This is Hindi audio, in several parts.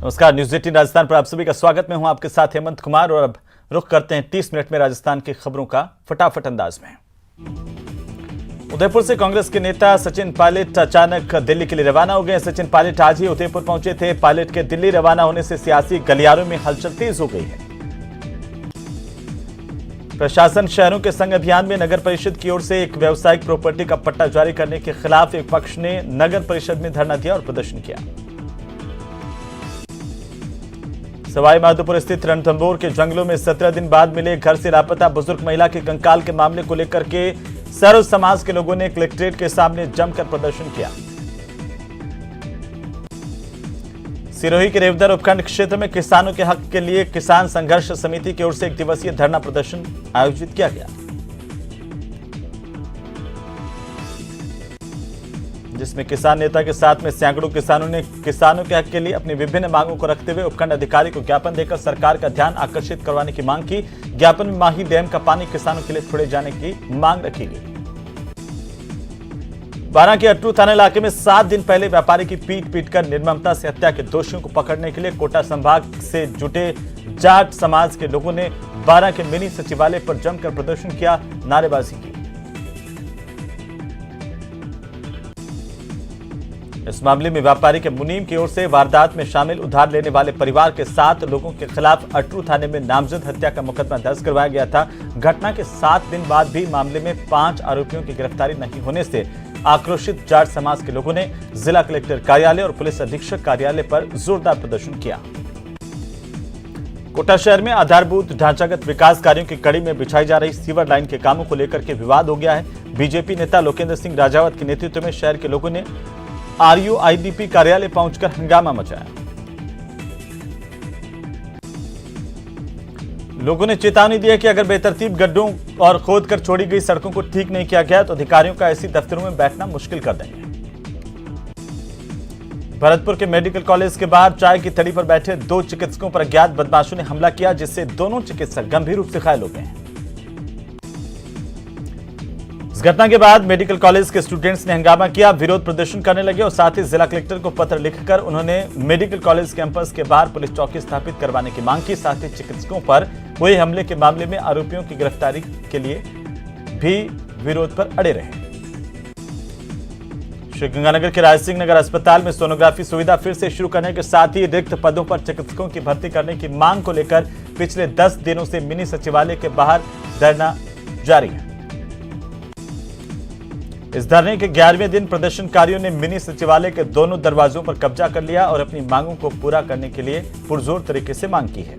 नमस्कार, न्यूज 18 राजस्थान पर आप सभी का स्वागत। मैं हूं आपके साथ हेमंत कुमार और अब रुख करते हैं 30 मिनट में राजस्थान की खबरों का फटाफट अंदाज में। उदयपुर से कांग्रेस के नेता सचिन पायलट अचानक दिल्ली के लिए रवाना हो गए। सचिन पायलट आज ही उदयपुर पहुंचे थे। पायलट के दिल्ली रवाना होने से सियासी गलियारों में हलचल तेज हो गई है। प्रशासन शहरों के संग अभियान में नगर परिषद की ओर से एक व्यावसायिक प्रॉपर्टी का पट्टा जारी करने के खिलाफ एक पक्ष ने नगर परिषद में धरना दिया और प्रदर्शन किया। सवाई माधोपुर स्थित रणथंभौर के जंगलों में 17 दिन बाद मिले घर से लापता बुजुर्ग महिला के कंकाल के मामले को लेकर के सर्व समाज के लोगों ने कलेक्ट्रेट के सामने जमकर प्रदर्शन किया। सिरोही के रेवदर उपखंड क्षेत्र में किसानों के हक के लिए किसान संघर्ष समिति की ओर से एक दिवसीय धरना प्रदर्शन आयोजित किया गया, जिसमें किसान नेता के साथ में सैकड़ों किसानों ने किसानों के हक के लिए अपनी विभिन्न मांगों को रखते हुए उपखंड अधिकारी को ज्ञापन देकर सरकार का ध्यान आकर्षित करवाने की मांग की। ज्ञापन में माही डैम का पानी किसानों के लिए छोड़े जाने की मांग रखी गई। बारां के अटरू थाना इलाके में 7 दिन पहले व्यापारी की पीट-पीटकर निर्ममता से हत्या के दोषियों को पकड़ने के लिए कोटा संभाग से जुटे जाट समाज के लोगों ने बारां के मिनी सचिवालय पर जमकर प्रदर्शन किया, नारेबाजी की। इस मामले में व्यापारी के मुनीम की ओर से वारदात में शामिल उधार लेने वाले परिवार के 7 लोगों के खिलाफ अटरू थाने में नामजद हत्या का मुकदमा दर्ज करवाया गया था। घटना के 7 दिन बाद भी मामले में 5 आरोपियों की गिरफ्तारी नहीं होने से आक्रोशित जाट समाज के लोगों ने जिला कलेक्टर कार्यालय और पुलिस अधीक्षक कार्यालय पर जोरदार प्रदर्शन किया। कोटा शहर में आधारभूत ढांचागत विकास कार्यों की कड़ी में बिछाई जा रही सीवर लाइन के कामों को लेकर के विवाद हो गया है। बीजेपी नेता लोकेंद्र सिंह राजावत के नेतृत्व में शहर के लोगों ने RUIDP कार्यालय पहुंचकर हंगामा मचाया। लोगों ने चेतावनी दी है कि अगर बेतरतीब गड्ढों और खोदकर छोड़ी गई सड़कों को ठीक नहीं किया गया तो अधिकारियों का ऐसी दफ्तरों में बैठना मुश्किल कर देंगे। भरतपुर के मेडिकल कॉलेज के बाहर चाय की थड़ी पर बैठे 2 चिकित्सकों पर अज्ञात बदमाशों ने हमला किया, जिससे दोनों चिकित्सक गंभीर रूप से घायल हो गए हैं। इस घटना के बाद मेडिकल कॉलेज के स्टूडेंट्स ने हंगामा किया, विरोध प्रदर्शन करने लगे और साथ ही जिला कलेक्टर को पत्र लिखकर उन्होंने मेडिकल कॉलेज कैंपस के बाहर पुलिस चौकी स्थापित करवाने की मांग की। साथ ही चिकित्सकों पर हुए हमले के मामले में आरोपियों की गिरफ्तारी के लिए भी विरोध पर अड़े रहे। श्रीगंगानगर के राजसिंह नगर अस्पताल में सोनोग्राफी सुविधा फिर से शुरू करने के साथ ही रिक्त पदों पर चिकित्सकों की भर्ती करने की मांग को लेकर पिछले 10 दिनों से मिनी सचिवालय के बाहर धरना जारी है। इस धरने के 11वें दिन प्रदर्शनकारियों ने मिनी सचिवालय के दोनों दरवाजों पर कब्जा कर लिया और अपनी मांगों को पूरा करने के लिए पुरजोर तरीके से मांग की है।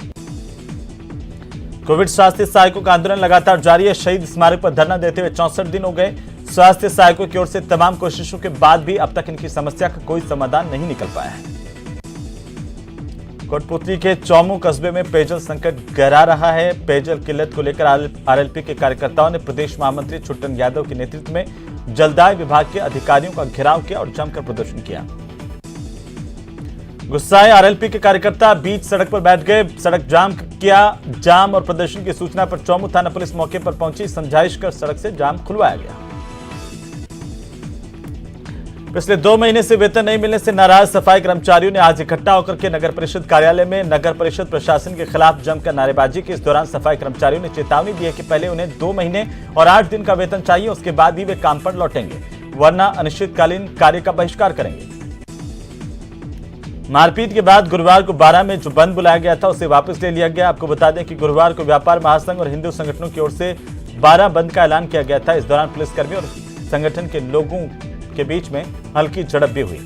कोविड स्वास्थ्य सहायकों का आंदोलन लगातार जारी है। शहीद स्मारक पर धरना देते हुए 64 दिन हो गए। स्वास्थ्य सहायकों की ओर से तमाम कोशिशों के बाद भी अब तक इनकी समस्या का कोई समाधान नहीं निकल पाया है। कोटपुतली के चौमू कस्बे में पेयजल संकट गहरा रहा है। पेयजल किल्लत को लेकर RLP के कार्यकर्ताओं ने प्रदेश महामंत्री छुट्टन यादव के नेतृत्व में जलदाय विभाग के अधिकारियों का घेराव किया और जमकर प्रदर्शन किया। गुस्साए RLP के कार्यकर्ता बीच सड़क पर बैठ गए, सड़क जाम किया। जाम और प्रदर्शन की सूचना पर चौमू थाना पुलिस मौके पर पहुंची, समझाइश कर सड़क से जाम खुलवाया गया। पिछले 2 महीने से वेतन नहीं मिलने से नाराज सफाई कर्मचारियों ने आज इकट्ठा होकर के नगर परिषद कार्यालय में नगर परिषद प्रशासन के खिलाफ जमकर नारेबाजी की। इस दौरान सफाई कर्मचारियों ने चेतावनी दी है कि पहले उन्हें 2 महीने और 8 दिन का वेतन चाहिए, उसके बाद ही वे काम पर लौटेंगे, वरना अनिश्चितकालीन कार्य का बहिष्कार करेंगे। मारपीट के बाद गुरुवार को बारां में जो बंद बुलाया गया था उसे वापस ले लिया गया। आपको बता दें कि गुरुवार को व्यापार महासंघ और हिंदू संगठनों की ओर से बारां बंद का ऐलान किया गया था। इस दौरान पुलिसकर्मी और संगठन के लोगों के बीच में हल्की झड़प भी हुई।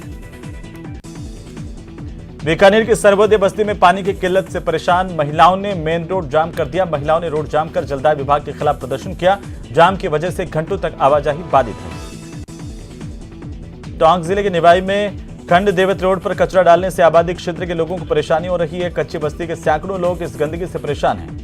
बीकानेर की सर्वोदय बस्ती में पानी की किल्लत से परेशान महिलाओं ने मेन रोड जाम कर दिया। महिलाओं ने रोड जाम कर जलदाय विभाग के खिलाफ प्रदर्शन किया। जाम की वजह से घंटों तक आवाजाही बाधित है। टोंक जिले के निवाई में खंड देवत रोड पर कचरा डालने से आबादी क्षेत्र के लोगों को परेशानी हो रही है। कच्ची बस्ती के सैकड़ों लोग इस गंदगी से परेशान हैं।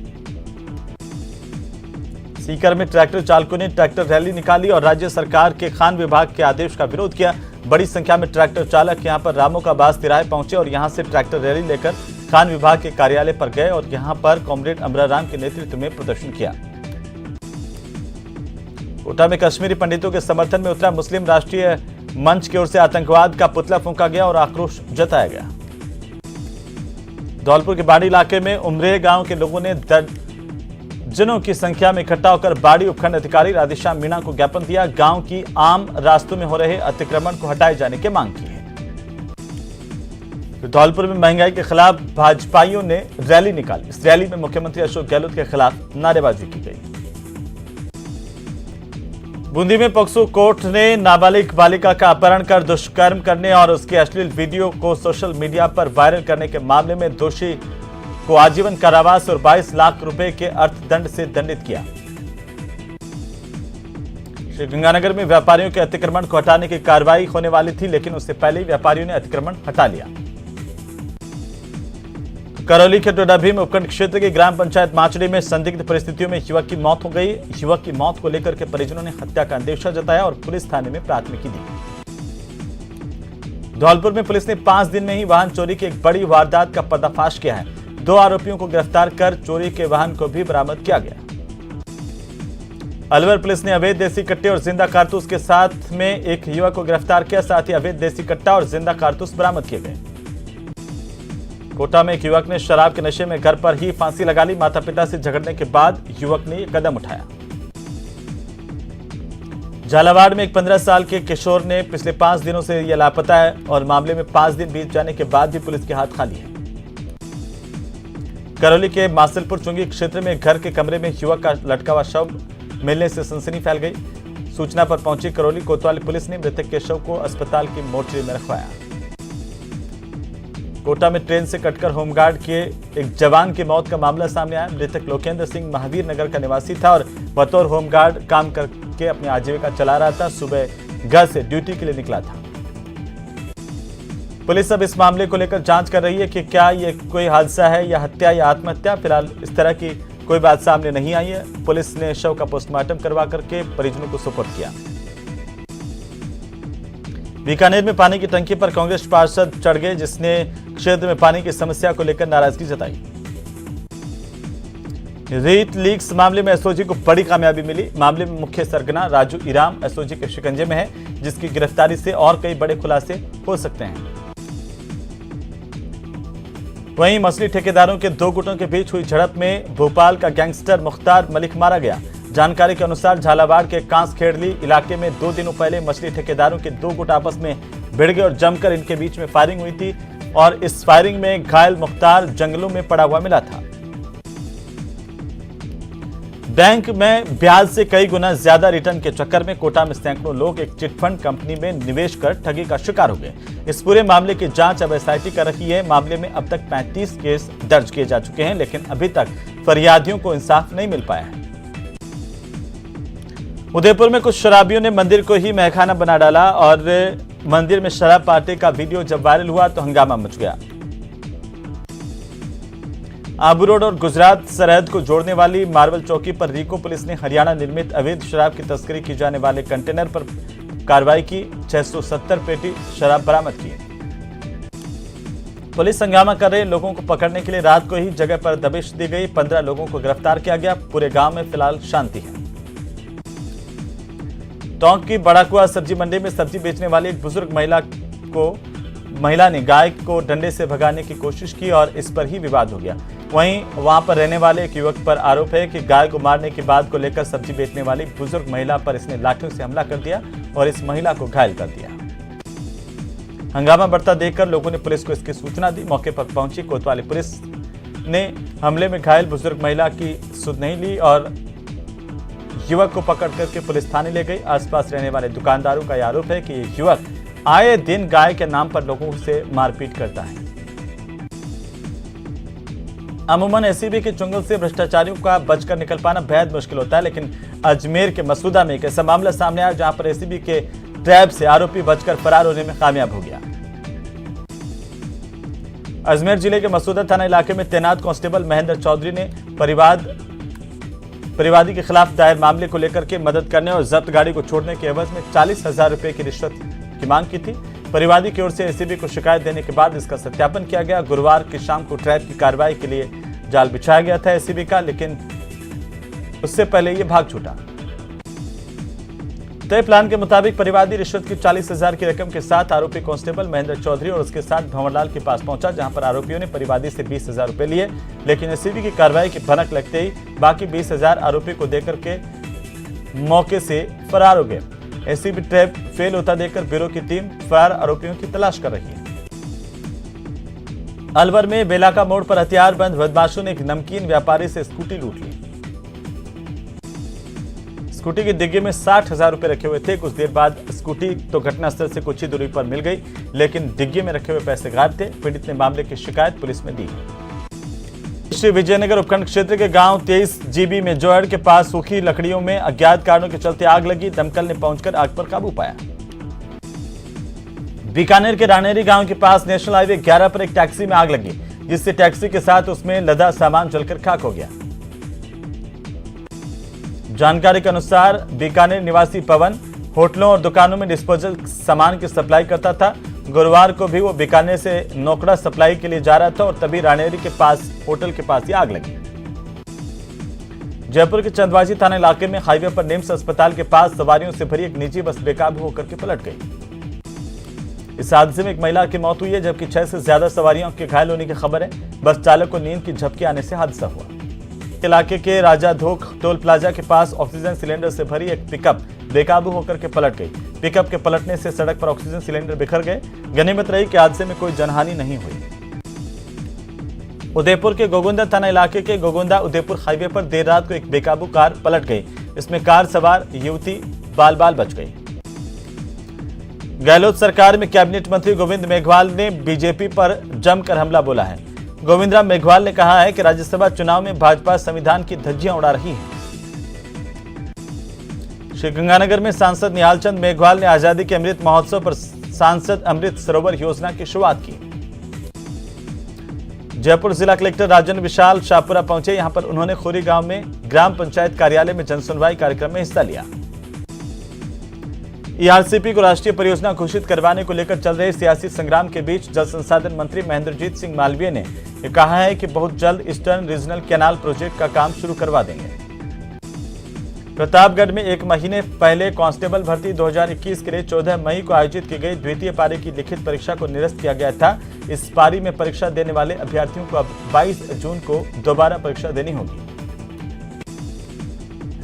सीकर में ट्रैक्टर चालकों ने ट्रैक्टर रैली निकाली और राज्य सरकार के खान विभाग के आदेश का विरोध किया। बड़ी संख्या में ट्रैक्टर चालक यहां पर रामों का बास तिराहे पहुंचे और यहां से ट्रैक्टर रैली लेकर खान विभाग के कार्यालय पर गए और यहां पर कॉमरेड अमराराम के नेतृत्व में प्रदर्शन किया। कोटा में कश्मीरी पंडितों के समर्थन में उतरा मुस्लिम राष्ट्रीय मंच की ओर से आतंकवाद का पुतला फूंका गया और आक्रोश जताया गया। धौलपुर के बाड़ी इलाके में उमरे गांव के लोगों ने दर्जनों की संख्या में इकट्ठा होकर बाड़ी उपखंड अधिकारी राधेश्याम मीणा को ज्ञापन दिया। गांव की आम रास्तों में हो रहे अतिक्रमण को हटाए जाने की मांग की है। तो धौलपुर में महंगाई के खिलाफ भाजपाइयों ने रैली निकाली। इस रैली में मुख्यमंत्री अशोक गहलोत के खिलाफ नारेबाजी की गई। बूंदी में पॉक्सो कोर्ट ने नाबालिग बालिका का अपहरण कर दुष्कर्म करने और उसके अश्लील वीडियो को सोशल मीडिया पर वायरल करने के मामले में दोषी को आजीवन कारावास और 22 लाख रुपए के अर्थदंड से दंडित किया। श्रीगंगानगर में व्यापारियों के अतिक्रमण को हटाने की कार्रवाई होने वाली थी, लेकिन उससे पहले व्यापारियों ने अतिक्रमण हटा लिया। करौली के टोडाभीम उपखंड क्षेत्र के ग्राम पंचायत माचड़ी में संदिग्ध परिस्थितियों में युवक की मौत हो गई। युवक की मौत को लेकर के परिजनों ने हत्या का अंदेशा जताया और पुलिस थाने में प्राथमिकी दी। धौलपुर में पुलिस ने 5 दिन में ही वाहन चोरी की एक बड़ी वारदात का पर्दाफाश किया है। 2 आरोपियों को गिरफ्तार कर चोरी के वाहन को भी बरामद किया गया। अलवर पुलिस ने अवैध देसी कट्टे और जिंदा कारतूस के साथ में एक युवक को गिरफ्तार किया। साथ ही अवैध देसी कट्टा और जिंदा कारतूस बरामद किए गए। कोटा में एक युवक ने शराब के नशे में घर पर ही फांसी लगा ली। माता पिता से झगड़ने के बाद युवक ने यह कदम उठाया। झालावाड़ में एक 15 साल के किशोर ने पिछले 5 दिनों से यह लापता है और मामले में 5 दिन बीत जाने के बाद भी पुलिस के हाथ खाली है। करौली के मासलपुर चुंगी क्षेत्र में घर के कमरे में युवक का लटका हुआ शव मिलने से सनसनी फैल गई। सूचना पर पहुंची करौली कोतवाली पुलिस ने मृतक के शव को अस्पताल की मोर्चरी में रखवाया। कोटा में ट्रेन से कटकर होमगार्ड के एक जवान की मौत का मामला सामने आया। मृतक लोकेंद्र सिंह महावीर नगर का निवासी था और बतौर होमगार्ड काम करके अपनी आजीविका चला रहा था। सुबह घर से ड्यूटी के लिए निकला था। पुलिस अब इस मामले को लेकर जांच कर रही है कि क्या ये कोई हादसा है या हत्या या आत्महत्या। फिलहाल इस तरह की कोई बात सामने नहीं आई है। पुलिस ने शव का पोस्टमार्टम करवा करके परिजनों को सुपुर्द किया। बीकानेर में पानी की टंकी पर कांग्रेस पार्षद चढ़ गए, जिसने क्षेत्र में पानी की समस्या को लेकर नाराजगी जताई। रीट लीक्स मामले में एसओजी को बड़ी कामयाबी मिली। मामले में मुख्य सरगना राजू इराम एसओजी के शिकंजे में है, जिसकी गिरफ्तारी से और कई बड़े खुलासे हो सकते हैं। वहीं मछली ठेकेदारों के 2 गुटों के बीच हुई झड़प में भोपाल का गैंगस्टर मुख्तार मलिक मारा गया। जानकारी के अनुसार झालावाड़ के कांसखेड़ली इलाके में 2 दिनों पहले मछली ठेकेदारों के 2 गुट आपस में भिड़ गए और जमकर इनके बीच में फायरिंग हुई थी और इस फायरिंग में घायल मुख्तार जंगलों में पड़ा हुआ मिला था। बैंक में ब्याज से कई गुना ज्यादा रिटर्न के चक्कर में कोटा में सैकड़ों लोग एक चिटफंड कंपनी में निवेश कर ठगी का शिकार हो गए। इस पूरे मामले की जांच अब एसआईटी कर रही है। मामले में अब तक 35 केस दर्ज किए जा चुके हैं, लेकिन अभी तक फरियादियों को इंसाफ नहीं मिल पाया है। उदयपुर में कुछ शराबियों ने मंदिर को ही मैखाना बना डाला और मंदिर में शराब पार्टी का वीडियो जब वायरल हुआ तो हंगामा मच गया। आबू रोड और गुजरात सरहद को जोड़ने वाली मार्बल चौकी पर रीको पुलिस ने हरियाणा निर्मित अवैध शराब की तस्करी की जाने वाले कंटेनर पर कार्रवाई की। 670 पेटी शराब बरामद की। पुलिस हंगामा कर रहे लोगों को पकड़ने के लिए रात को ही जगह पर दबिश दी गई। 15 लोगों को गिरफ्तार किया गया। पूरे गांव में फिलहाल शांति है। टोंक की बड़ाकुआ सब्जी मंडी में सब्जी बेचने वाली एक बुजुर्ग महिला ने गाय को डंडे से भगाने की कोशिश की और इस पर ही विवाद हो गया। वहीं वहां पर रहने वाले एक युवक पर आरोप है कि गाय को मारने की बात को लेकर सब्जी बेचने वाली बुजुर्ग महिला पर इसने लाठियों से हमला कर दिया और इस महिला को घायल कर दिया। हंगामा बढ़ता देखकर लोगों ने पुलिस को इसकी सूचना दी। मौके पर पहुंची कोतवाली पुलिस ने हमले में घायल बुजुर्ग महिला की सुध नहीं ली और युवक को पकड़ करके पुलिस थाने ले गई। आसपास रहने वाले दुकानदारों का आरोप है कि ये युवक आए दिन गाय के नाम पर लोगों से मारपीट करता है। अमूमन एसीबी के चुंगल से भ्रष्टाचारियों का बचकर निकल पाना बेहद मुश्किल होता है, लेकिन अजमेर के मसूदा में एक ऐसा मामला सामने आया जहां पर एसीबी के ट्रैप से आरोपी बचकर फरार होने में कामयाब हो गया। अजमेर जिले के मसूदा थाना इलाके में तैनात कांस्टेबल महेंद्र चौधरी ने परिवादी के खिलाफ दायर मामले को लेकर के मदद करने और जब्त गाड़ी को छोड़ने के एवज में 40,000 रुपए की रिश्वत की मांग की थी। परिवादी की ओर से एसीबी को शिकायत देने के बाद इसका सत्यापन किया गया। गुरुवार की शाम को ट्रैप की कार्रवाई के लिए जाल बिछाया गया था एसीबी का, लेकिन उससे पहले ये भाग छूटा। तय प्लान के मुताबिक परिवादी रिश्वत की 40,000 की रकम के साथ आरोपी कांस्टेबल महेंद्र चौधरी और उसके साथ भंवरलाल के पास पहुंचा, जहां पर आरोपियों ने परिवादी से 20,000 रुपए लिए, लेकिन एसीबी की कार्रवाई की भनक लगते ही बाकी 20,000 आरोपी को देकर के मौके से फरार हो गए। एसीबी ट्रैप फेल होता देखकर ब्यूरो की टीम फरार आरोपियों की तलाश कर रही है। अलवर में बेलाका मोड़ पर हथियारबंद बदमाशों ने एक नमकीन व्यापारी से स्कूटी लूट ली। स्कूटी की डिग्गी में 60,000 रुपए रखे हुए थे। कुछ देर बाद स्कूटी तो घटनास्थल से कुछ ही दूरी पर मिल गई, लेकिन डिग्गी में रखे हुए पैसे गायब थे। पीड़ित ने मामले की शिकायत पुलिस में दी है। श्री विजयनगर उपखंड क्षेत्र के गांव 23 GB में जोहड़ के पास सूखी लकड़ियों में अज्ञात कारणों के चलते आग लगी। दमकल ने पहुंचकर आग पर काबू पाया। बीकानेर के रानेरी गांव के पास नेशनल हाईवे 11 पर एक टैक्सी में आग लगी, जिससे टैक्सी के साथ उसमें लदा सामान जलकर खाक हो गया। जानकारी के अनुसार बीकानेर निवासी पवन होटलों और दुकानों में डिस्पोजल सामान की सप्लाई करता था। गुरुवार को भी वो बीकानेर से नोकड़ा सप्लाई के लिए जा रहा था और तभी रानेरी के पास होटल के पास ही आग लगी। जयपुर के चंदवाजी थाना इलाके में हाईवे पर निम्स अस्पताल के पास सवारियों से भरी एक निजी बस बेकाबू होकर के पलट गई। इस हादसे में एक महिला की मौत हुई है, जबकि 6 से ज्यादा सवारियों के घायल होने की खबर है। बस चालक को नींद की झपकी आने से हादसा हुआ। इलाके के राजा धोख टोल प्लाजा के पास ऑक्सीजन सिलेंडर से भरी एक पिकअप बेकाबू होकर के पलट गई। पिकअप के पलटने से सड़क पर ऑक्सीजन सिलेंडर बिखर गए। गनीमत रही कि हादसे में कोई जनहानि नहीं हुई। उदयपुर के गोगुंदा थाना इलाके के गोगुंदा उदयपुर हाईवे पर देर रात को एक बेकाबू कार पलट गई। इसमें कार सवार युवती बाल बाल बच गई। गहलोत सरकार में कैबिनेट मंत्री गोविंद मेघवाल ने बीजेपी पर जमकर हमला बोला है। गोविंद राम मेघवाल ने कहा है कि राज्यसभा चुनाव में भाजपा संविधान की धज्जियां उड़ा रही है। श्रीगंगानगर में सांसद निहालचंद मेघवाल ने आजादी के अमृत महोत्सव पर सांसद अमृत सरोवर योजना की शुरुआत की। जयपुर जिला कलेक्टर राजेंद्र विशाल शाहपुरा पहुंचे। यहां पर उन्होंने खोरी गांव में ग्राम पंचायत कार्यालय में जनसुनवाई कार्यक्रम में हिस्सा लिया। ईआरसीपी को राष्ट्रीय परियोजना घोषित करवाने को लेकर चल रहे सियासी संग्राम के बीच जल संसाधन मंत्री महेंद्रजीत सिंह मालवीय ने कहा है कि बहुत जल्द ईस्टर्न रीजनल कैनाल प्रोजेक्ट का काम शुरू करवा देंगे। प्रतापगढ़ में 1 महीने पहले कांस्टेबल भर्ती 2021 के लिए 14 मई को आयोजित की गई द्वितीय पारी की लिखित परीक्षा को निरस्त किया गया था। इस पारी में परीक्षा देने वाले अभ्यर्थियों को अब 22 जून को दोबारा परीक्षा देनी होगी।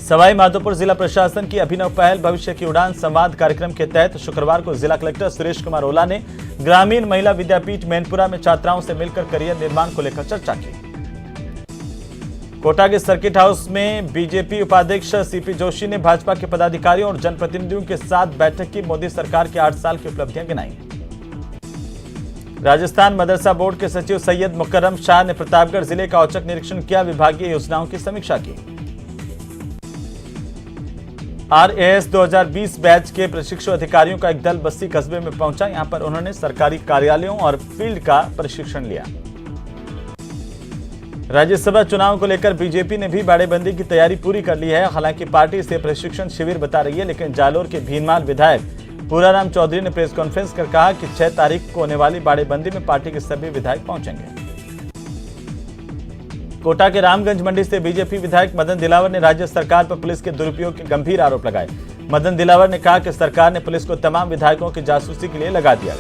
सवाई माधोपुर जिला प्रशासन की अभिनव पहल भविष्य की उड़ान संवाद कार्यक्रम के तहत शुक्रवार को जिला कलेक्टर सुरेश कुमार ओला ने ग्रामीण महिला विद्यापीठ मैनपुरा में छात्राओं से मिलकर करियर निर्माण को लेकर चर्चा की। कोटा के सर्किट हाउस में बीजेपी उपाध्यक्ष सीपी जोशी ने भाजपा के पदाधिकारियों और जनप्रतिनिधियों के साथ बैठक की। मोदी सरकार के 8 साल की उपलब्धियां गिनाई। राजस्थान मदरसा बोर्ड के सचिव सैयद मुकर्रम शाह ने प्रतापगढ़ जिले का औचक निरीक्षण किया। विभागीय योजनाओं की समीक्षा की। RAS 2020 बैच के प्रशिक्षु अधिकारियों का एक दल बस्ती कस्बे में पहुंचा। यहां पर उन्होंने सरकारी कार्यालयों और फील्ड का प्रशिक्षण लिया। राज्यसभा चुनाव को लेकर बीजेपी ने भी बाड़ेबंदी की तैयारी पूरी कर ली है। हालांकि पार्टी इसे प्रशिक्षण शिविर बता रही है, लेकिन जालोर के भीनमाल विधायक पूराराम चौधरी ने प्रेस कॉन्फ्रेंस कर कहा कि 6 तारीख को होने वाली बाड़ेबंदी में पार्टी के सभी विधायक पहुंचेंगे। कोटा के रामगंज मंडी से बीजेपी विधायक मदन दिलावर ने राज्य सरकार पर पुलिस के दुरुपयोग के गंभीर आरोप लगाए। मदन दिलावर ने कहा कि सरकार ने पुलिस को तमाम विधायकों की जासूसी के लिए लगा दिया।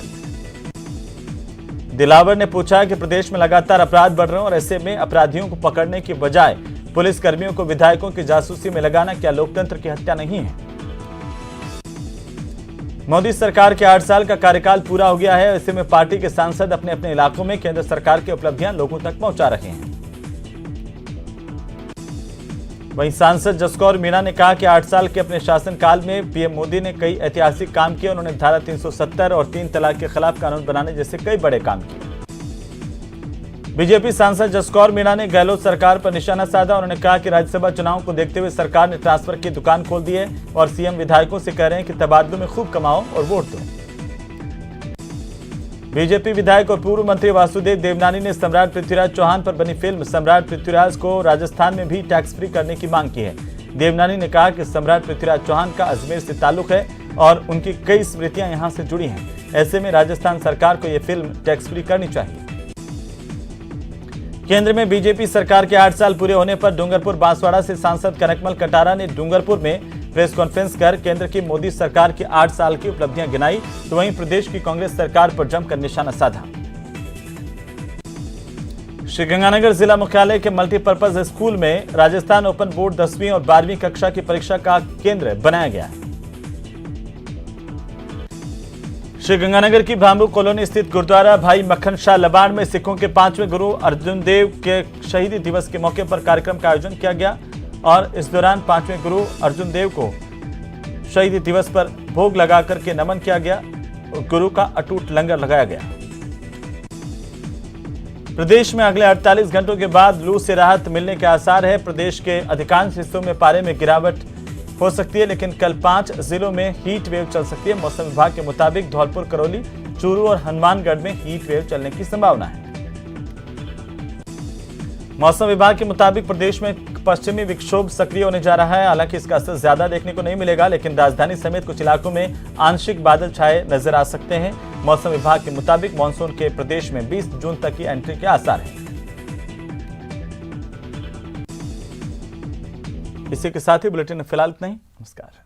दिलावर ने पूछा कि प्रदेश में लगातार अपराध बढ़ रहे हैं और ऐसे में अपराधियों को पकड़ने की बजाय पुलिस कर्मियों को विधायकों की जासूसी में लगाना क्या लोकतंत्र की हत्या नहीं है। मोदी सरकार के 8 साल का कार्यकाल पूरा हो गया है। ऐसे में पार्टी के सांसद अपने अपने इलाकों में केंद्र सरकार की उपलब्धियां लोगों तक पहुंचा रहे हैं। वहीं सांसद जसकौर मीणा ने कहा कि 8 साल के अपने शासनकाल में पीएम मोदी ने कई ऐतिहासिक काम किए। उन्होंने धारा 370 और 3 तलाक के खिलाफ कानून बनाने जैसे कई बड़े काम किए। बीजेपी सांसद जसकौर मीणा ने गहलोत सरकार पर निशाना साधा। उन्होंने कहा कि राज्यसभा चुनाव को देखते हुए सरकार ने ट्रांसफर की दुकान खोल दी है और सीएम विधायकों से कह रहे हैं कि तबादलों में खूब कमाओ और वोट दो। बीजेपी विधायक और पूर्व मंत्री वासुदेव देवनानी ने सम्राट पृथ्वीराज चौहान पर बनी फिल्म सम्राट पृथ्वीराज को राजस्थान में भी टैक्स फ्री करने की मांग की है। देवनानी ने कहा कि सम्राट पृथ्वीराज चौहान का अजमेर से ताल्लुक है और उनकी कई स्मृतियां यहां से जुड़ी हैं। ऐसे में राजस्थान सरकार को यह फिल्म टैक्स फ्री करनी चाहिए। केंद्र में बीजेपी सरकार के 8 साल पूरे होने पर डूंगरपुर बांसवाड़ा से सांसद कनकमल कटारा ने डूंगरपुर में प्रेस कॉन्फ्रेंस कर केंद्र की मोदी सरकार की 8 साल की उपलब्धियां गिनाई, तो वहीं प्रदेश की कांग्रेस सरकार पर जमकर निशाना साधा। श्रीगंगानगर जिला मुख्यालय के मल्टीपर्पज स्कूल में राजस्थान ओपन बोर्ड 10वीं और 12वीं कक्षा की परीक्षा का केंद्र बनाया गया है। श्रीगंगानगर की भांबू कॉलोनी स्थित गुरुद्वारा भाई मक्खन शाह लबाड़ में सिखों के 5वें गुरु अर्जुन देव के शहीदी दिवस के मौके पर कार्यक्रम का आयोजन किया गया और इस दौरान 5वें गुरु अर्जुन देव को शहीदी दिवस पर भोग लगाकर के नमन किया गया और गुरु का अटूट लंगर लगाया गया। प्रदेश में अगले 48 घंटों के बाद लू से राहत मिलने के आसार है। प्रदेश के अधिकांश हिस्सों में पारे में गिरावट हो सकती है, लेकिन कल 5 जिलों में हीट वेव चल सकती है। मौसम विभाग के मुताबिक धौलपुर, करौली, चूरू और हनुमानगढ़ में हीट वेव चलने की संभावना है। मौसम विभाग के मुताबिक प्रदेश में पश्चिमी विक्षोभ सक्रिय होने जा रहा है। हालांकि इसका असर ज्यादा देखने को नहीं मिलेगा, लेकिन राजधानी समेत कुछ इलाकों में आंशिक बादल छाए नजर आ सकते हैं। मौसम विभाग के मुताबिक मानसून के प्रदेश में 20 जून तक की एंट्री के आसार है। इसी के साथ ही बुलेटिन में फिलहाल इतना ही। नमस्कार।